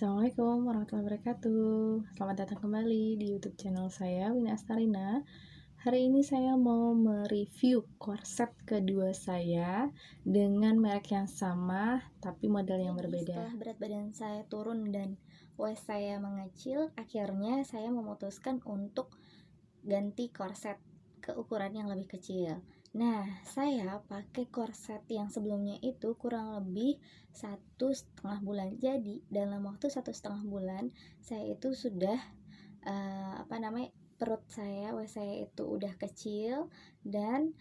Assalamualaikum warahmatullahi wabarakatuh. Selamat datang kembali di YouTube channel saya, Wina Astarina. Hari ini saya mau mereview korset kedua saya dengan merek yang sama tapi model yang berbeda. Setelah berat badan saya turun dan waist saya mengecil, akhirnya saya memutuskan untuk ganti korset ke ukuran yang lebih kecil. Nah, saya pakai korset yang sebelumnya itu kurang lebih 1,5 bulan. Jadi dalam waktu 1,5 bulan saya itu sudah perut saya, waist saya itu udah kecil dan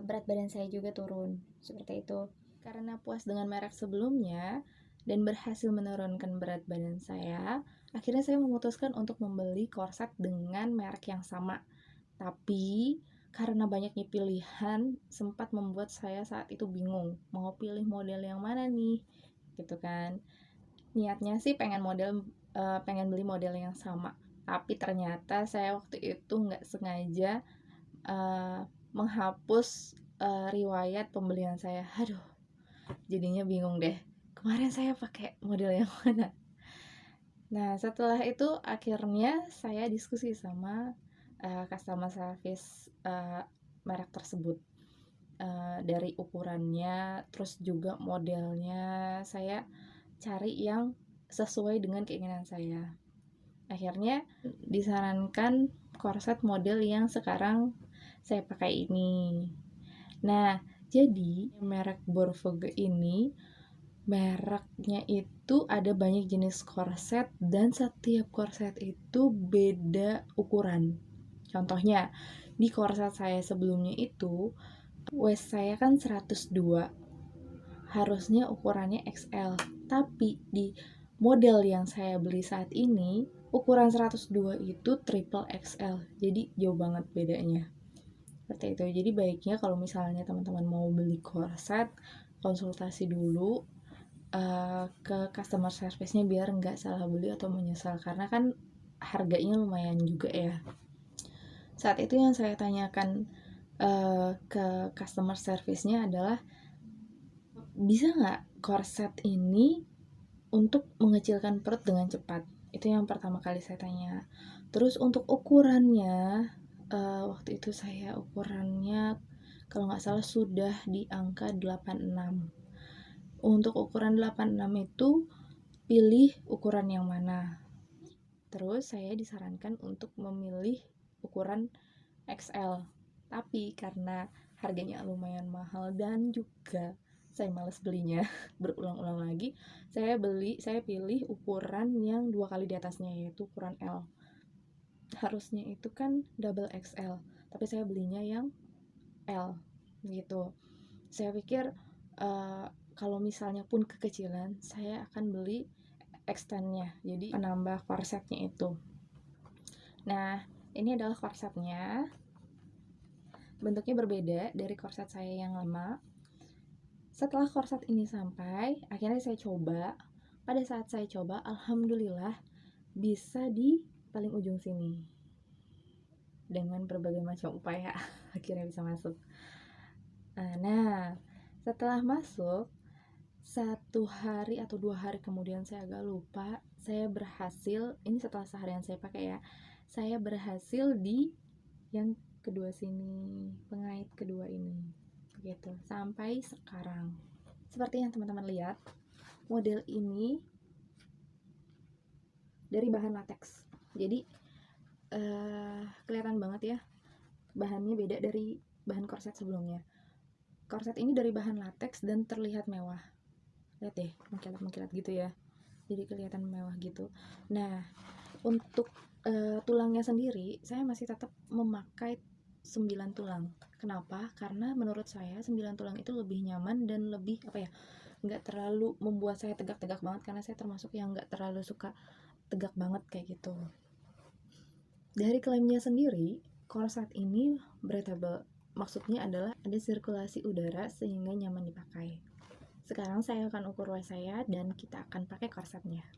berat badan saya juga turun seperti itu. Karena puas dengan merek sebelumnya dan berhasil menurunkan berat badan saya, akhirnya saya memutuskan untuk membeli korset dengan merek yang sama. Tapi karena banyaknya pilihan, sempat membuat saya saat itu bingung mau pilih model yang mana nih, gitu kan. Niatnya sih pengen beli model yang sama, tapi ternyata saya waktu itu nggak sengaja menghapus riwayat pembelian saya. Aduh, jadinya bingung deh, kemarin saya pakai model yang mana. Nah, setelah itu akhirnya saya diskusi sama customer service merek tersebut. Dari ukurannya, terus juga modelnya, saya cari yang sesuai dengan keinginan saya. Akhirnya disarankan korset model yang sekarang saya pakai ini. Nah, jadi merek Borfege ini, mereknya itu ada banyak jenis korset dan setiap korset itu beda ukuran. Contohnya, di korset saya sebelumnya itu waist saya kan 102, harusnya ukurannya XL, tapi di model yang saya beli saat ini ukuran 102 itu triple XL, jadi jauh banget bedanya. Seperti itu. Jadi baiknya kalau misalnya teman-teman mau beli korset, konsultasi dulu ke customer service-nya biar nggak salah beli atau menyesal, karena kan harganya lumayan juga ya. Saat itu yang saya tanyakan ke customer service-nya adalah, bisa nggak korset ini untuk mengecilkan perut dengan cepat? Itu yang pertama kali saya tanya. Terus untuk ukurannya, waktu itu saya ukurannya kalau nggak salah sudah di angka 86. Untuk ukuran 86 itu pilih ukuran yang mana? Terus saya disarankan untuk memilih ukuran XL. Tapi karena harganya lumayan mahal dan juga saya malas belinya berulang-ulang lagi, saya pilih ukuran yang 2 kali di atasnya, yaitu ukuran L. Harusnya itu kan double XL, tapi saya belinya yang L gitu. Saya pikir kalau misalnya pun kekecilan, saya akan beli extendnya, jadi penambah korsetnya itu. Nah, ini adalah korsetnya. Bentuknya berbeda dari korset saya yang lama. Setelah korset ini sampai, akhirnya saya coba. Pada saat saya coba, alhamdulillah bisa di paling ujung sini. Dengan berbagai macam upaya, akhirnya bisa masuk. Nah, setelah masuk, 1 hari atau 2 hari kemudian, saya agak lupa, saya berhasil, ini setelah seharian saya pakai ya, saya berhasil di yang kedua sini, pengait kedua ini, gitu, sampai sekarang. Seperti yang teman-teman lihat, model ini dari bahan latex, jadi kelihatan banget ya, bahannya beda dari bahan korset sebelumnya. Korset ini dari bahan latex dan terlihat mewah. Lihat deh, mengkilat-mengkilat gitu ya, jadi kelihatan mewah gitu. Nah, untuk tulangnya sendiri, saya masih tetap memakai 9 tulang. Kenapa? Karena menurut saya 9 tulang itu lebih nyaman dan lebih nggak terlalu membuat saya tegak-tegak banget, karena saya termasuk yang nggak terlalu suka tegak banget kayak gitu. Dari klaimnya sendiri, korset ini breathable. Maksudnya adalah ada sirkulasi udara sehingga nyaman dipakai. Sekarang saya akan ukur waist saya dan kita akan pakai korsetnya.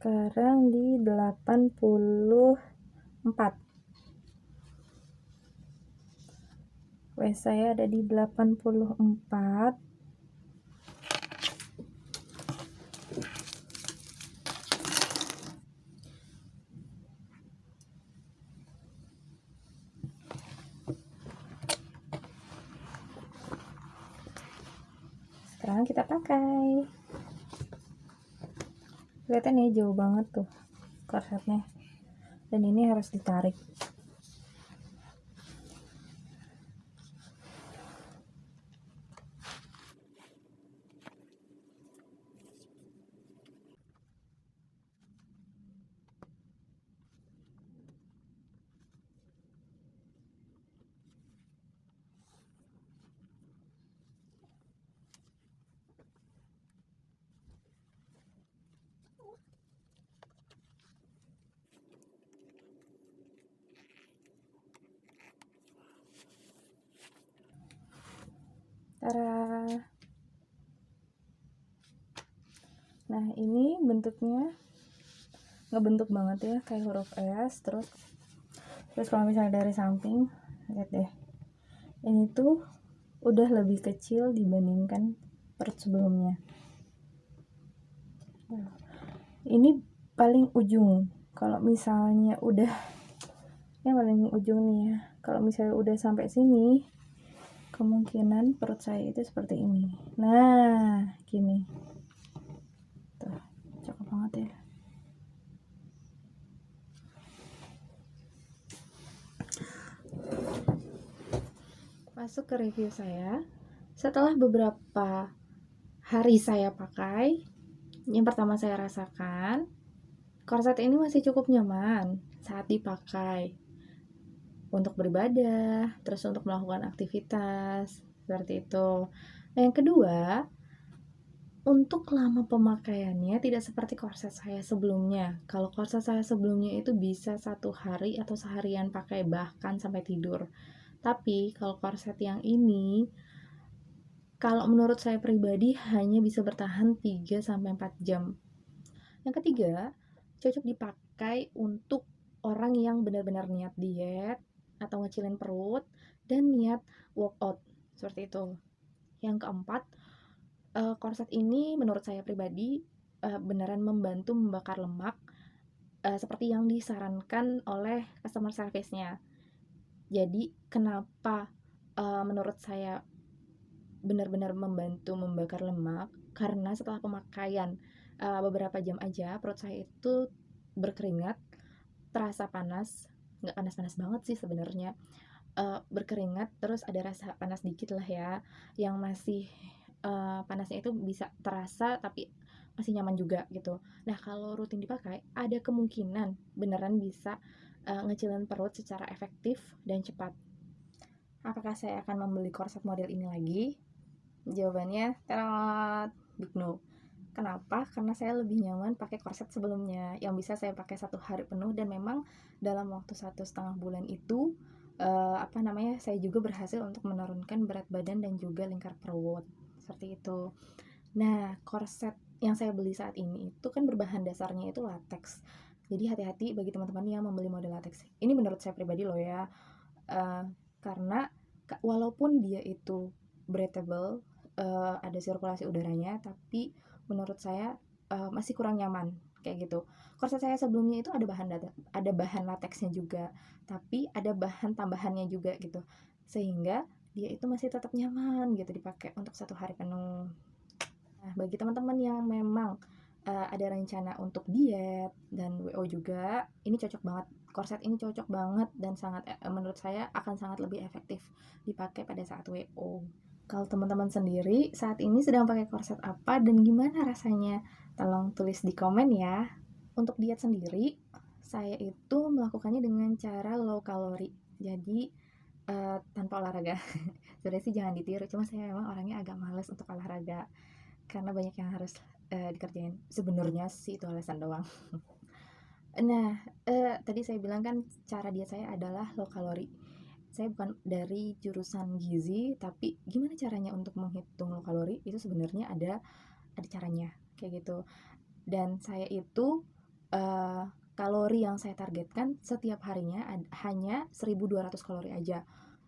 sekarang di 84. Waist saya ada di 84. Sekarang kita pakai. Kelihatan ya, jauh banget tuh korsetnya. Dan ini harus ditarik. Tara. Nah, ini bentuknya ngebentuk banget ya, kayak huruf S. Terus kalau misalnya dari samping, lihat deh, ini tuh udah lebih kecil dibandingkan perut sebelumnya. Ini paling ujung. Kalau misalnya udah, ini paling ujung nih ya. Kalau misalnya udah sampai sini, kemungkinan perut saya itu seperti ini. Nah, gini. Tuh, cakep banget ya. Masuk ke review saya. Setelah beberapa hari saya pakai, yang pertama saya rasakan, korset ini masih cukup nyaman saat dipakai untuk beribadah, terus untuk melakukan aktivitas, seperti itu. Nah, yang kedua, untuk lama pemakaiannya tidak seperti korset saya sebelumnya. Kalau korset saya sebelumnya itu bisa 1 hari atau seharian pakai, bahkan sampai tidur. Tapi kalau korset yang ini, kalau menurut saya pribadi hanya bisa bertahan 3-4 jam. Yang ketiga, cocok dipakai untuk orang yang benar-benar niat diet atau ngecilin perut dan niat workout, seperti itu. Yang keempat, korset ini menurut saya pribadi beneran membantu membakar lemak seperti yang disarankan oleh customer service-nya. Jadi kenapa menurut saya benar-benar membantu membakar lemak, karena setelah pemakaian beberapa jam aja perut saya itu berkeringat, terasa panas, nggak panas-panas banget sih sebenarnya, berkeringat, terus ada rasa panas dikit lah ya, yang masih panasnya itu bisa terasa tapi masih nyaman juga gitu. Nah, kalau rutin dipakai ada kemungkinan beneran bisa ngecilin perut secara efektif dan cepat. Apakah saya akan membeli korset model ini lagi? Jawabannya terot, big no. Kenapa? Karena saya lebih nyaman pakai korset sebelumnya yang bisa saya pakai 1 hari penuh, dan memang dalam waktu 1,5 bulan itu saya juga berhasil untuk menurunkan berat badan dan juga lingkar perut, seperti itu. Nah, korset yang saya beli saat ini itu kan berbahan dasarnya itu latex. Jadi hati-hati bagi teman-teman yang membeli model latex. Ini menurut saya pribadi loh ya, karena walaupun dia itu breathable, ada sirkulasi udaranya, tapi menurut saya masih kurang nyaman kayak gitu. Korset saya sebelumnya itu ada bahan latexnya juga, tapi ada bahan tambahannya juga gitu, sehingga dia itu masih tetap nyaman gitu dipakai untuk 1 hari penuh. Nah, bagi teman-teman yang memang ada rencana untuk diet dan WO juga, ini cocok banget. Korset ini cocok banget dan sangat menurut saya akan sangat lebih efektif dipakai pada saat WO. Kalau teman-teman sendiri saat ini sedang pakai korset apa dan gimana rasanya? Tolong tulis di komen ya. Untuk diet sendiri, saya itu melakukannya dengan cara low kalori. Jadi tanpa olahraga. Sebenarnya sih jangan ditiru, cuma saya memang orangnya agak males untuk olahraga karena banyak yang harus dikerjain. Sebenarnya sih itu alasan doang. Nah, tadi saya bilang kan cara diet saya adalah low kalori. Saya bukan dari jurusan gizi, tapi gimana caranya untuk menghitung low kalori itu sebenarnya ada caranya kayak gitu. Dan saya itu kalori yang saya targetkan setiap harinya hanya 1.200 kalori aja.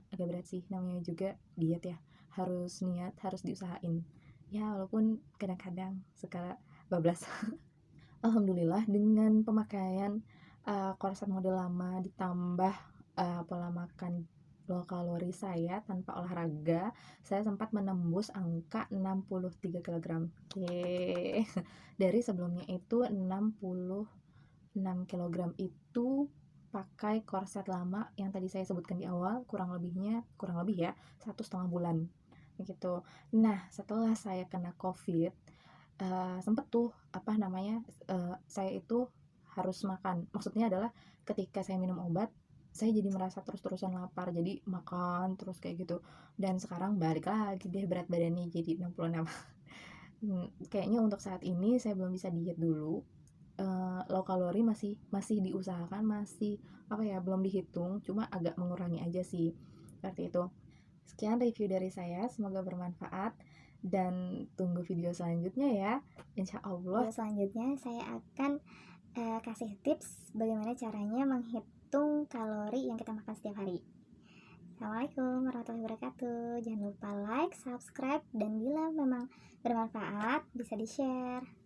Agak berat sih, namanya juga diet ya, harus niat, harus diusahain. Ya walaupun kadang-kadang suka bablas. Alhamdulillah dengan pemakaian, korset model lama ditambah, pola makan low kalori saya tanpa olahraga, saya sempat menembus angka 63 kilogram. Yeay. Dari sebelumnya itu 66 kilogram itu pakai korset lama yang tadi saya sebutkan di awal, kurang lebih ya 1,5 bulan, gitu. Nah, setelah saya kena Covid, sempet tuh, saya itu harus makan. Maksudnya adalah ketika saya minum obat, saya jadi merasa terus-terusan lapar, jadi makan terus kayak gitu. Dan sekarang balik lagi deh berat badannya jadi 66. Kayaknya untuk saat ini saya belum bisa diet dulu, low kalori masih masih diusahakan, masih, belum dihitung, cuma agak mengurangi aja sih, seperti itu. Sekian review dari saya, semoga bermanfaat dan tunggu video selanjutnya ya. Insya Allah. Video selanjutnya saya akan kasih tips bagaimana caranya menghitung kalori yang kita makan setiap hari. Assalamualaikum warahmatullahi wabarakatuh. Jangan lupa like, subscribe, dan bila memang bermanfaat bisa di-share.